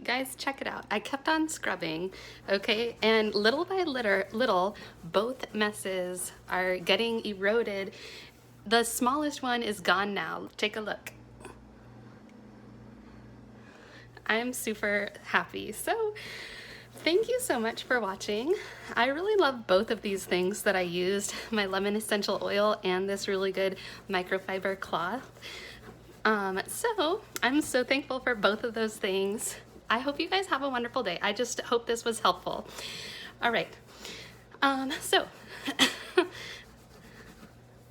Guys, check it out. I kept on scrubbing, okay? And little by little, both messes are getting eroded. The smallest one is gone now. Take a look. I'm super happy. So thank you so much for watching. I really love both of these things that I used, my lemon essential oil and this really good microfiber cloth. So I'm so thankful for both of those things. I hope you guys have a wonderful day. I just hope this was helpful. All right. So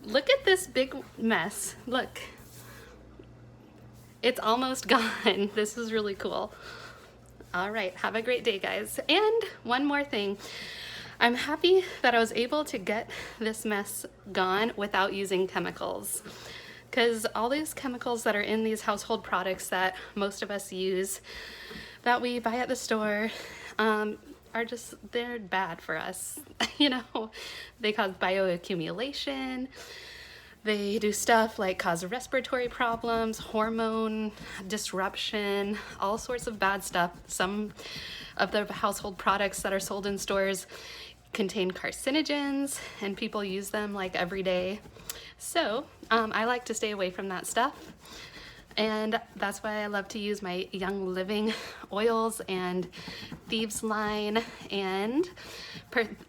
look at this big mess. Look, it's almost gone. This is really cool. All right, have a great day, guys. And one more thing. I'm happy that I was able to get this mess gone without using chemicals, because all these chemicals that are in these household products that most of us use, that we buy at the store, they're bad for us. You know, they cause bioaccumulation. They do stuff like cause respiratory problems, hormone disruption, all sorts of bad stuff. Some of the household products that are sold in stores contain carcinogens, and people use them like every day. So I like to stay away from that stuff. And that's why I love to use my Young Living oils and Thieves line and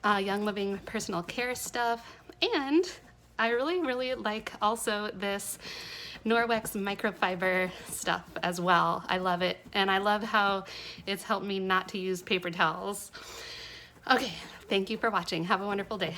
Young Living personal care stuff. And I really like also this Norwex microfiber stuff as well. I love it. And I love how it's helped me not to use paper towels. Okay, thank you for watching. Have a wonderful day.